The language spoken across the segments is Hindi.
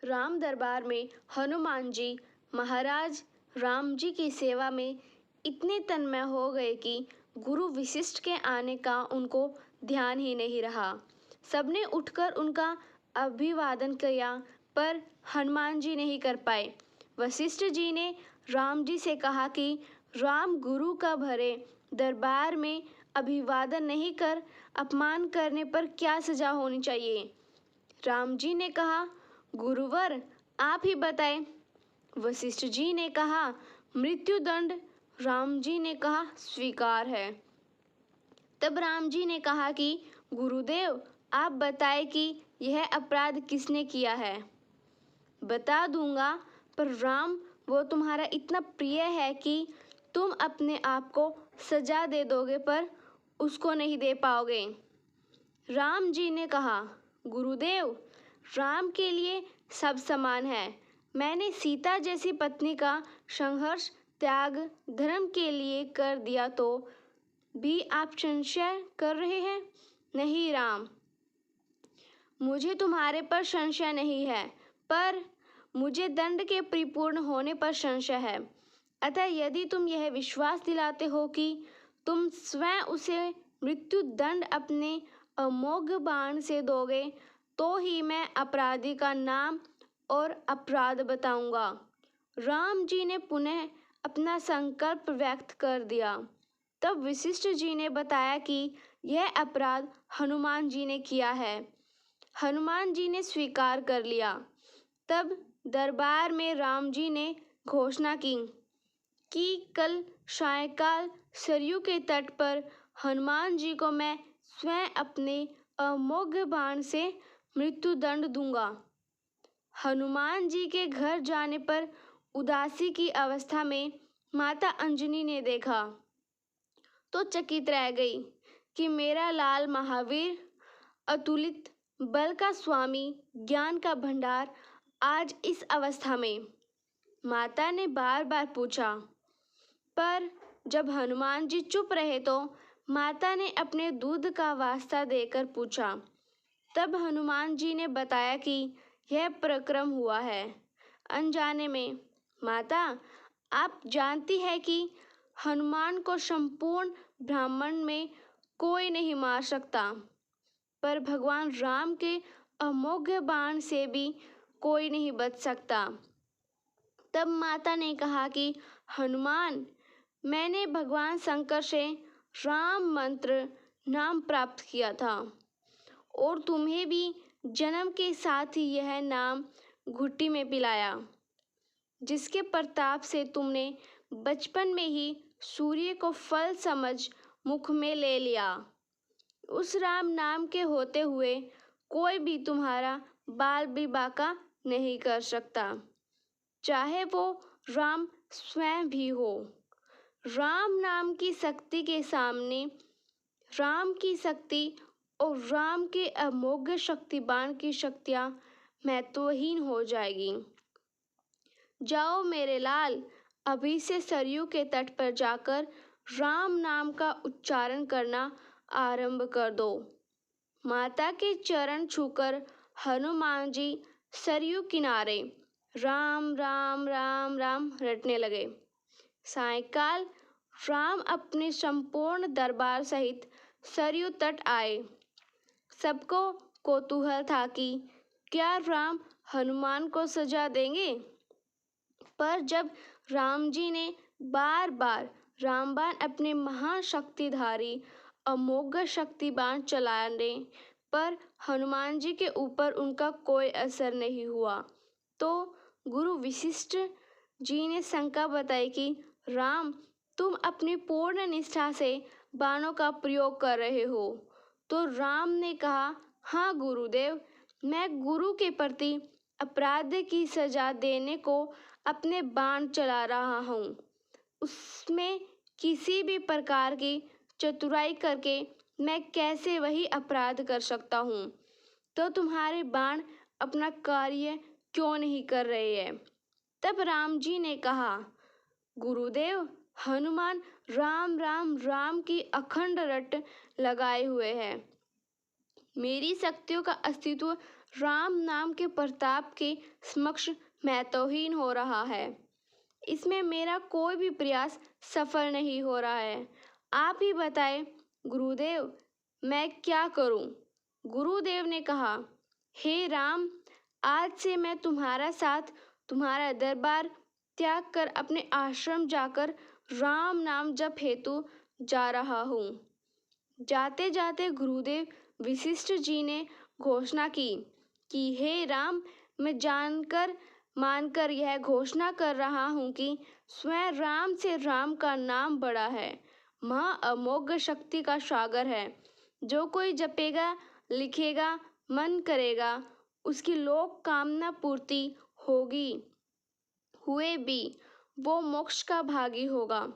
राम दरबार में हनुमान जी महाराज राम जी की सेवा में इतने तन्मय हो गए कि गुरु वशिष्ठ के आने का उनको ध्यान ही नहीं रहा। सबने उठकर उनका अभिवादन किया, पर हनुमान जी नहीं कर पाए। वशिष्ठ जी ने राम जी से कहा कि राम गुरु का भरे दरबार में अभिवादन नहीं कर अपमान करने पर क्या सजा होनी चाहिए। राम जी ने कहा, गुरुवर आप ही बताएं। वशिष्ठ जी ने कहा, मृत्यु दंड। राम जी ने कहा, स्वीकार है। तब राम जी ने कहा कि गुरुदेव आप बताएं कि यह अपराध किसने किया है। बता दूंगा, पर राम वो तुम्हारा इतना प्रिय है कि तुम अपने आप को सजा दे दोगे पर उसको नहीं दे पाओगे। राम जी ने कहा, गुरुदेव राम के लिए सब समान है। मैंने सीता जैसी पत्नी का संघर्ष त्याग धर्म के लिए कर दिया तो भी आप संशय कर रहे हैं। नहीं राम, मुझे तुम्हारे पर संशय नहीं है, पर मुझे दंड के परिपूर्ण होने पर संशय है। अतः यदि तुम यह विश्वास दिलाते हो कि तुम स्वयं उसे मृत्यु दंड अपने अमोघ बाण से दोगे, तो ही मैं अपराधी का नाम और अपराध बताऊंगा। राम जी ने पुनः अपना संकल्प व्यक्त कर दिया। तब वशिष्ठ जी ने बताया कि यह अपराध हनुमान जी ने किया है। हनुमान जी ने स्वीकार कर लिया। तब दरबार में राम जी ने घोषणा की कि कल सायंकाल सरयू के तट पर हनुमान जी को मैं स्वयं अपने अमोघ बाण से मृत्यु दंड दूंगा। हनुमान जी के घर जाने पर उदासी की अवस्था में माता अंजनी ने देखा तो चकित रह गई कि मेरा लाल महावीर, अतुलित बल का स्वामी, ज्ञान का भंडार आज इस अवस्था में। माता ने बार बार पूछा, पर जब हनुमान जी चुप रहे तो माता ने अपने दूध का वास्ता देकर पूछा। तब हनुमान जी ने बताया कि यह प्रक्रम हुआ है अनजाने में। माता, आप जानती है कि हनुमान को संपूर्ण ब्रह्मांड में कोई नहीं मार सकता, पर भगवान राम के अमोघ बाण से भी कोई नहीं बच सकता। तब माता ने कहा कि हनुमान, मैंने भगवान शंकर से राम मंत्र नाम प्राप्त किया था और तुम्हें भी जन्म के साथ ही यह नाम घुट्टी में पिलाया, जिसके प्रताप से तुमने बचपन में ही सूर्य को फल समझ मुख में ले लिया। उस राम नाम के होते हुए कोई भी तुम्हारा बाल भी बांका नहीं कर सकता, चाहे वो राम स्वयं भी हो। राम नाम की शक्ति के सामने राम की शक्ति और राम के अमोघ शक्तिबान की शक्तियाँ महत्वहीन हो जाएगी। जाओ मेरे लाल, अभी से सरयू के तट पर जाकर राम नाम का उच्चारण करना आरंभ कर दो। माता के चरण छूकर हनुमान जी सरयू किनारे राम राम राम राम रटने लगे। सायंकाल राम अपने संपूर्ण दरबार सहित सरयू तट आए। सबको कौतूहल था कि क्या राम हनुमान को सजा देंगे, पर जब राम जी ने बार बार रामबाण अपने महाशक्तिधारी अमोघ शक्तिबाण चलाने पर हनुमान जी के ऊपर उनका कोई असर नहीं हुआ, तो गुरु वशिष्ठ जी ने शंका बताई कि राम, तुम अपनी पूर्ण निष्ठा से बाणों का प्रयोग कर रहे हो। तो राम ने कहा, हाँ गुरुदेव, मैं गुरु के प्रति अपराध की सजा देने को अपने बाण चला रहा हूँ। उसमें किसी भी प्रकार की चतुराई करके मैं कैसे वही अपराध कर सकता हूँ। तो तुम्हारे बाण अपना कार्य क्यों नहीं कर रहे हैं। तब राम जी ने कहा, गुरुदेव, हनुमान राम राम राम की अखंड रट लगाए हुए हैं। मेरी शक्तियों का अस्तित्व राम नाम के प्रताप के समक्ष महत्वहीन हो रहा है। इसमें मेरा कोई भी प्रयास सफल नहीं हो रहा है। आप ही बताएं गुरुदेव, मैं क्या करूं? गुरुदेव ने कहा, हे राम, आज से मैं तुम्हारा साथ, तुम्हारा दरबार त्याग कर अपने आश्रम जाकर राम नाम जप हेतु जा रहा हूँ। जाते जाते गुरुदेव वशिष्ठ जी ने घोषणा की कि हे राम, मैं जानकर मानकर यह घोषणा कर रहा हूँ कि स्वयं राम से राम का नाम बड़ा है, महा अमोघ शक्ति का सागर है। जो कोई जपेगा, लिखेगा, मन करेगा, उसकी लोक कामना पूर्ति होगी, हुए भी वो मोक्ष का भागी होगा।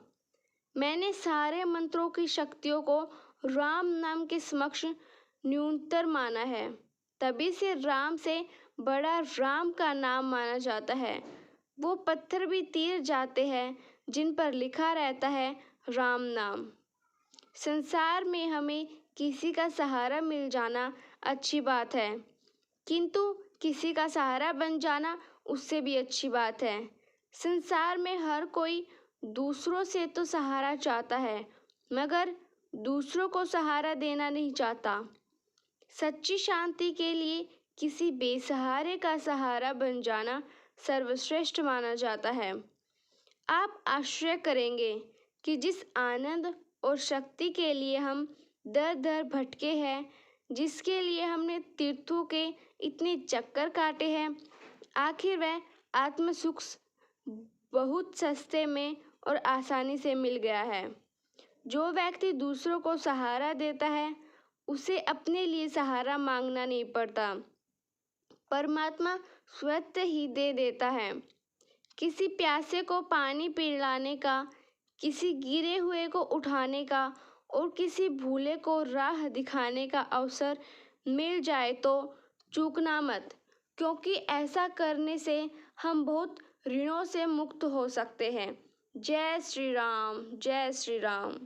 मैंने सारे मंत्रों की शक्तियों को राम नाम के समक्ष न्यूनतर माना है। तभी से राम से बड़ा राम का नाम माना जाता है। वो पत्थर भी तीर जाते हैं जिन पर लिखा रहता है राम नाम। संसार में हमें किसी का सहारा मिल जाना अच्छी बात है, किंतु किसी का सहारा बन जाना उससे भी अच्छी बात है। संसार में हर कोई दूसरों से तो सहारा चाहता है, मगर दूसरों को सहारा देना नहीं चाहता। सच्ची शांति के लिए किसी बेसहारे का सहारा बन जाना सर्वश्रेष्ठ माना जाता है। आप आश्चर्य करेंगे कि जिस आनंद और शक्ति के लिए हम दर दर भटके हैं, जिसके लिए हमने तीर्थों के इतने चक्कर काटे हैं, आखिर वह आत्म सुख बहुत सस्ते में और आसानी से मिल गया है। जो व्यक्ति दूसरों को सहारा देता है, उसे अपने लिए सहारा मांगना नहीं पड़ता, परमात्मा स्वतः ही दे देता है। किसी प्यासे को पानी पिलाने का, किसी गिरे हुए को उठाने का और किसी भूले को राह दिखाने का अवसर मिल जाए तो चूकना मत, क्योंकि ऐसा करने से हम बहुत ऋणों से मुक्त हो सकते हैं। जय श्री राम, जय श्री राम।